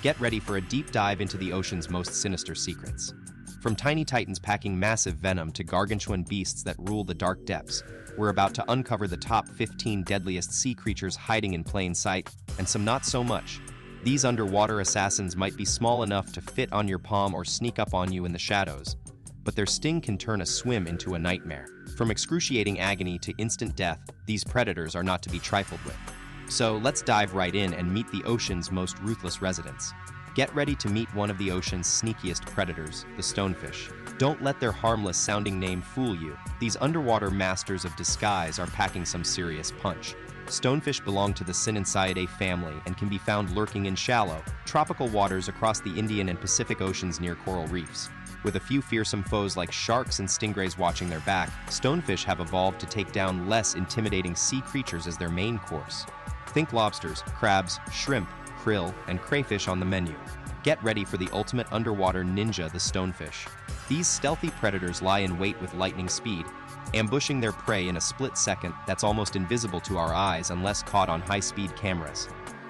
Get ready for a deep dive into the ocean's most sinister secrets. From tiny titans packing massive venom to gargantuan beasts that rule the dark depths, we're about to uncover the top 15 deadliest sea creatures hiding in plain sight, and some not so much. These underwater assassins might be small enough to fit on your palm or sneak up on you in the shadows, but their sting can turn a swim into a nightmare. From excruciating agony to instant death, these predators are not to be trifled with. So let's dive right in and meet the ocean's most ruthless residents. Get ready to meet one of the ocean's sneakiest predators, the stonefish. Don't let their harmless-sounding name fool you. These underwater masters of disguise are packing some serious punch. Stonefish belong to the Cynensiidae family and can be found lurking in shallow, tropical waters across the Indian and Pacific Oceans near coral reefs. With a few fearsome foes like sharks and stingrays watching their back, stonefish have evolved to take down less intimidating sea creatures as their main course. Think lobsters, crabs, shrimp, krill, and crayfish on the menu. Get ready for the ultimate underwater ninja, the stonefish. These stealthy predators lie in wait with lightning speed, ambushing their prey in a split second that's almost invisible to our eyes unless caught on high-speed cameras.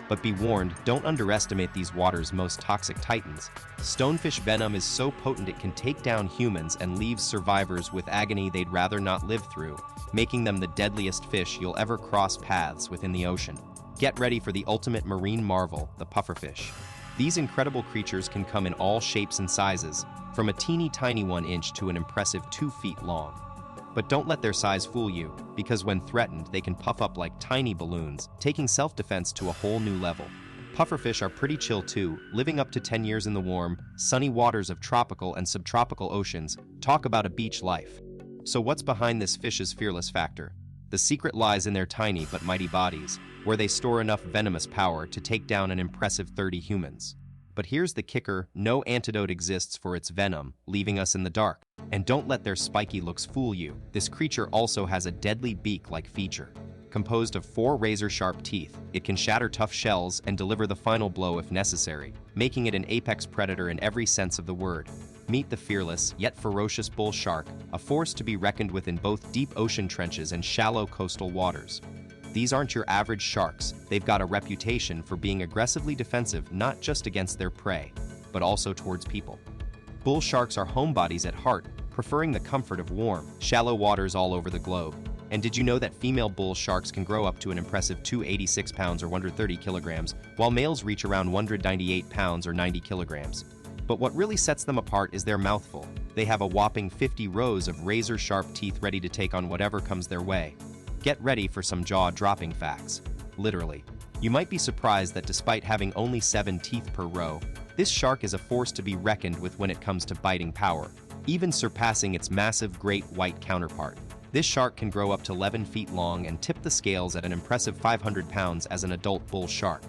But be warned, don't underestimate these waters' most toxic titans. Stonefish venom is so potent it can take down humans and leave survivors with agony they'd rather not live through, making them the deadliest fish you'll ever cross paths within the ocean. Get ready for the ultimate marine marvel, the pufferfish. These incredible creatures can come in all shapes and sizes, from a teeny tiny 1 inch to an impressive 2 feet long. But don't let their size fool you, because when threatened, they can puff up like tiny balloons, taking self-defense to a whole new level. Pufferfish are pretty chill too, living up to 10 years in the warm, sunny waters of tropical and subtropical oceans. Talk about a beach life. So what's behind this fish's fearless factor? The secret lies in their tiny but mighty bodies, where they store enough venomous power to take down an impressive 30 humans. But here's the kicker, no antidote exists for its venom, leaving us in the dark. And don't let their spiky looks fool you. This creature also has a deadly beak-like feature. Composed of 4 razor-sharp teeth, it can shatter tough shells and deliver the final blow if necessary, making it an apex predator in every sense of the word. Meet the fearless, yet ferocious bull shark, a force to be reckoned with in both deep ocean trenches and shallow coastal waters. These aren't your average sharks. They've got a reputation for being aggressively defensive not just against their prey, but also towards people. Bull sharks are homebodies at heart, preferring the comfort of warm, shallow waters all over the globe. And did you know that female bull sharks can grow up to an impressive 286 pounds or 130 kilograms, while males reach around 198 pounds or 90 kilograms? But what really sets them apart is their mouthful. They have a whopping 50 rows of razor-sharp teeth ready to take on whatever comes their way. Get ready for some jaw-dropping facts. Literally. You might be surprised that despite having only 7 teeth per row, this shark is a force to be reckoned with when it comes to biting power, even surpassing its massive great white counterpart. This shark can grow up to 11 feet long and tip the scales at an impressive 500 pounds as an adult bull shark.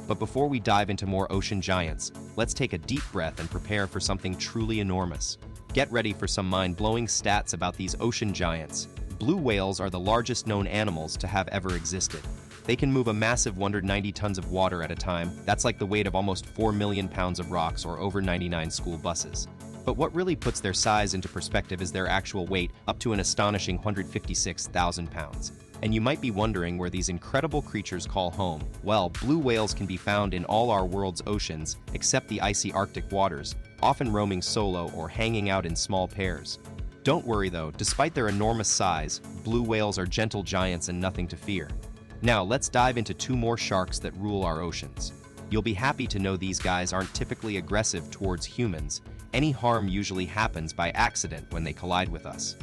But before we dive into more ocean giants, let's take a deep breath and prepare for something truly enormous. Get ready for some mind-blowing stats about these ocean giants. Blue whales are the largest known animals to have ever existed. They can move a massive 190 tons of water at a time. That's like the weight of almost 4 million pounds of rocks or over 99 school buses. But what really puts their size into perspective is their actual weight, up to an astonishing 156,000 pounds. And you might be wondering where these incredible creatures call home. Well, blue whales can be found in all our world's oceans, except the icy Arctic waters, often roaming solo or hanging out in small pairs. Don't worry though, despite their enormous size, blue whales are gentle giants and nothing to fear. Now let's dive into 2 more sharks that rule our oceans. You'll be happy to know these guys aren't typically aggressive towards humans. Any harm usually happens by accident when they collide with us.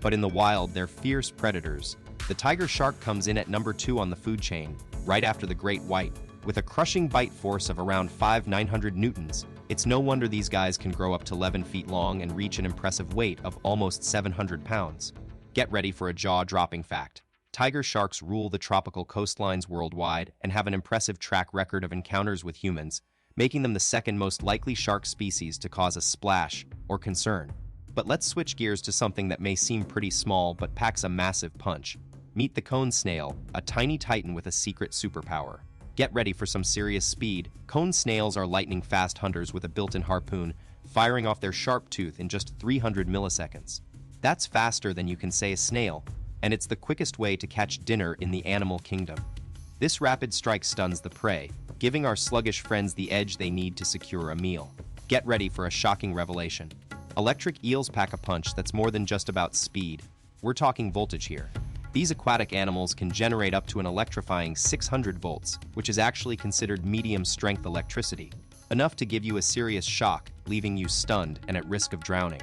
But in the wild, they're fierce predators. The tiger shark comes in at number 2 on the food chain, right after the great white. With a crushing bite force of around 5,900 newtons, it's no wonder these guys can grow up to 11 feet long and reach an impressive weight of almost 700 pounds. Get ready for a jaw-dropping fact. Tiger sharks rule the tropical coastlines worldwide and have an impressive track record of encounters with humans, making them the second most likely shark species to cause a splash or concern. But let's switch gears to something that may seem pretty small but packs a massive punch. Meet the cone snail, a tiny titan with a secret superpower. Get ready for some serious speed. Cone snails are lightning-fast hunters with a built-in harpoon, firing off their sharp tooth in just 300 milliseconds. That's faster than you can say a snail, and it's the quickest way to catch dinner in the animal kingdom. This rapid strike stuns the prey, giving our sluggish friends the edge they need to secure a meal. Get ready for a shocking revelation. Electric eels pack a punch that's more than just about speed. We're talking voltage here. These aquatic animals can generate up to an electrifying 600 volts, which is actually considered medium-strength electricity, enough to give you a serious shock, leaving you stunned and at risk of drowning.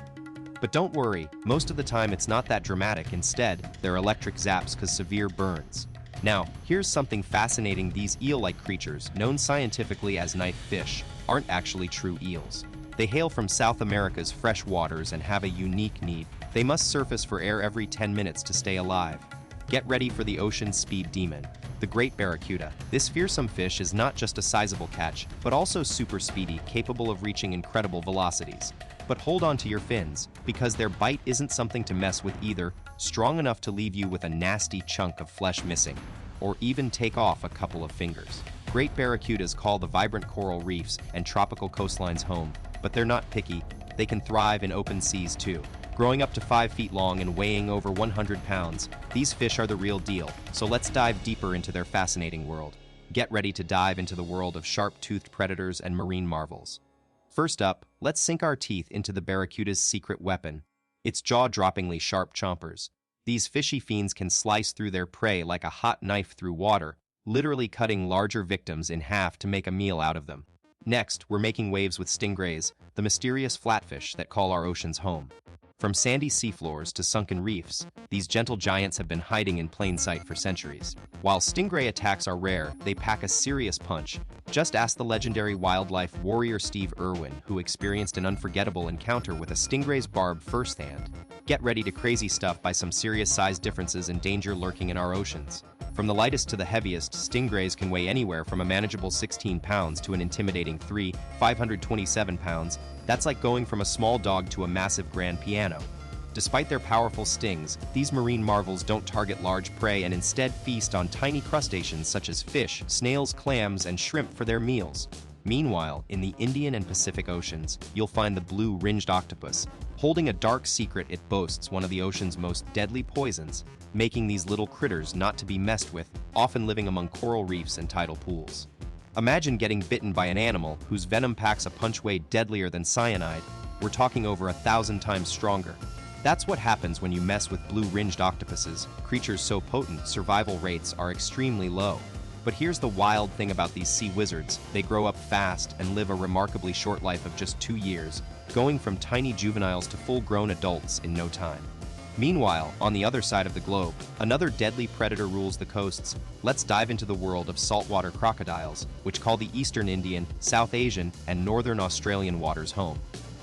But don't worry, most of the time it's not that dramatic. Instead, they're electric zaps cause severe burns. Now, here's something fascinating. These eel-like creatures, known scientifically as knife fish, aren't actually true eels. They hail from South America's fresh waters and have a unique need. They must surface for air every 10 minutes to stay alive. Get ready for the ocean speed demon, the great barracuda. This fearsome fish is not just a sizable catch, but also super speedy, capable of reaching incredible velocities. But hold on to your fins, because their bite isn't something to mess with either, strong enough to leave you with a nasty chunk of flesh missing, or even take off a couple of fingers. Great barracudas call the vibrant coral reefs and tropical coastlines home, but they're not picky. They can thrive in open seas too. Growing up to 5 feet long and weighing over 100 pounds, these fish are the real deal, so let's dive deeper into their fascinating world. Get ready to dive into the world of sharp-toothed predators and marine marvels. First up, let's sink our teeth into the barracuda's secret weapon, its jaw-droppingly sharp chompers. These fishy fiends can slice through their prey like a hot knife through water, literally cutting larger victims in half to make a meal out of them. Next, we're making waves with stingrays, the mysterious flatfish that call our oceans home. From sandy seafloors to sunken reefs, these gentle giants have been hiding in plain sight for centuries. While stingray attacks are rare, they pack a serious punch. Just ask the legendary wildlife warrior Steve Irwin, who experienced an unforgettable encounter with a stingray's barb firsthand. Get ready to crazy stuff by some serious size differences and danger lurking in our oceans. From the lightest to the heaviest, stingrays can weigh anywhere from a manageable 16 pounds to an intimidating 527 pounds. That's like going from a small dog to a massive grand piano. Despite their powerful stings, these marine marvels don't target large prey and instead feast on tiny crustaceans such as fish, snails, clams, and shrimp for their meals. Meanwhile, in the Indian and Pacific Oceans, you'll find the blue ringed octopus. Holding a dark secret, it boasts one of the ocean's most deadly poisons, making these little critters not to be messed with, often living among coral reefs and tidal pools. Imagine getting bitten by an animal whose venom packs a punch way deadlier than cyanide. We're talking over 1,000 times stronger. That's what happens when you mess with blue-ringed octopuses. Creatures so potent, survival rates are extremely low. But here's the wild thing about these sea wizards. They grow up fast and live a remarkably short life of just 2 years, going from tiny juveniles to full-grown adults in no time. Meanwhile, on the other side of the globe, another deadly predator rules the coasts. Let's dive into the world of saltwater crocodiles, which call the Eastern Indian, South Asian, and Northern Australian waters home.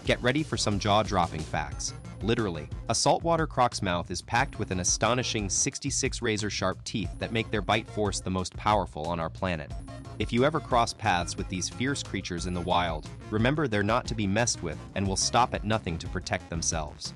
Get ready for some jaw-dropping facts. Literally, a saltwater croc's mouth is packed with an astonishing 66 razor-sharp teeth that make their bite force the most powerful on our planet. If you ever cross paths with these fierce creatures in the wild, remember they're not to be messed with and will stop at nothing to protect themselves.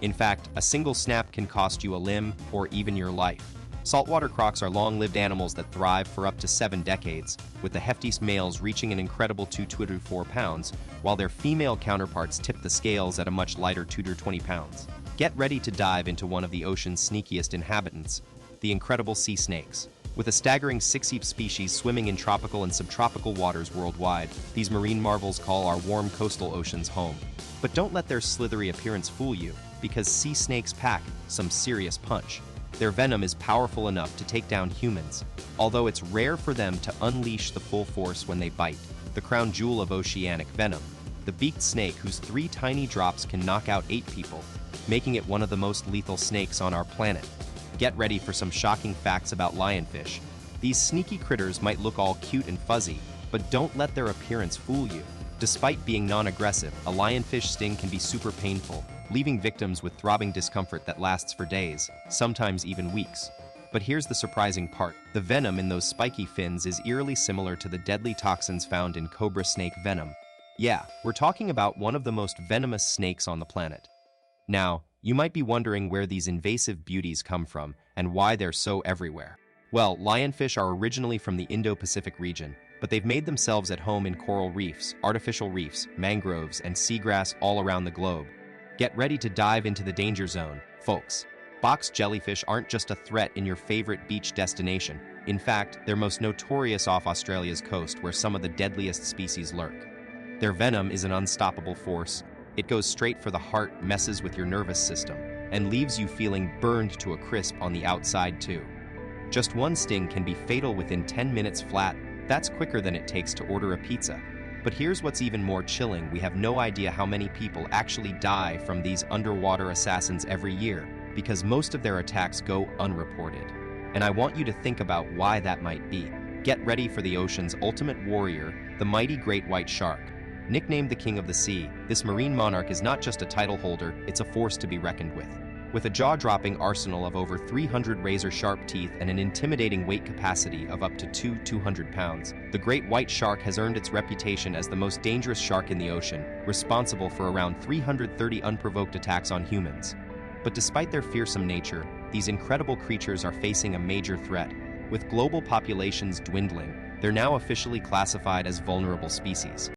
In fact, a single snap can cost you a limb or even your life. Saltwater crocs are long-lived animals that thrive for up to 7 decades, with the heftiest males reaching an incredible 2 to 4 pounds, while their female counterparts tip the scales at a much lighter 2 to 20 pounds. Get ready to dive into one of the ocean's sneakiest inhabitants, the incredible sea snakes. With a staggering 6 species swimming in tropical and subtropical waters worldwide, these marine marvels call our warm coastal oceans home. But don't let their slithery appearance fool you, because sea snakes pack some serious punch. Their venom is powerful enough to take down humans, although it's rare for them to unleash the full force when they bite. The crown jewel of oceanic venom, the beaked snake whose 3 tiny drops can knock out 8 people, making it one of the most lethal snakes on our planet. Get ready for some shocking facts about lionfish. These sneaky critters might look all cute and fuzzy, but don't let their appearance fool you. Despite being non-aggressive, a lionfish sting can be super painful, leaving victims with throbbing discomfort that lasts for days, sometimes even weeks. But here's the surprising part. The venom in those spiky fins is eerily similar to the deadly toxins found in cobra snake venom. Yeah, we're talking about one of the most venomous snakes on the planet. Now, you might be wondering where these invasive beauties come from and why they're so everywhere. Well, lionfish are originally from the Indo-Pacific region, but they've made themselves at home in coral reefs, artificial reefs, mangroves, and seagrass all around the globe. Get ready to dive into the danger zone, folks. Box jellyfish aren't just a threat in your favorite beach destination. In fact, they're most notorious off Australia's coast where some of the deadliest species lurk. Their venom is an unstoppable force. It goes straight for the heart, messes with your nervous system, and leaves you feeling burned to a crisp on the outside too. Just one sting can be fatal within 10 minutes flat. That's quicker than it takes to order a pizza. But here's what's even more chilling. We have no idea how many people actually die from these underwater assassins every year, because most of their attacks go unreported. And I want you to think about why that might be. Get ready for the ocean's ultimate warrior, the mighty great white shark. Nicknamed the King of the Sea, this marine monarch is not just a title holder, it's a force to be reckoned with. With a jaw-dropping arsenal of over 300 razor-sharp teeth and an intimidating weight capacity of up to 200 pounds, the great white shark has earned its reputation as the most dangerous shark in the ocean, responsible for around 330 unprovoked attacks on humans. But despite their fearsome nature, these incredible creatures are facing a major threat. With global populations dwindling, they're now officially classified as vulnerable species.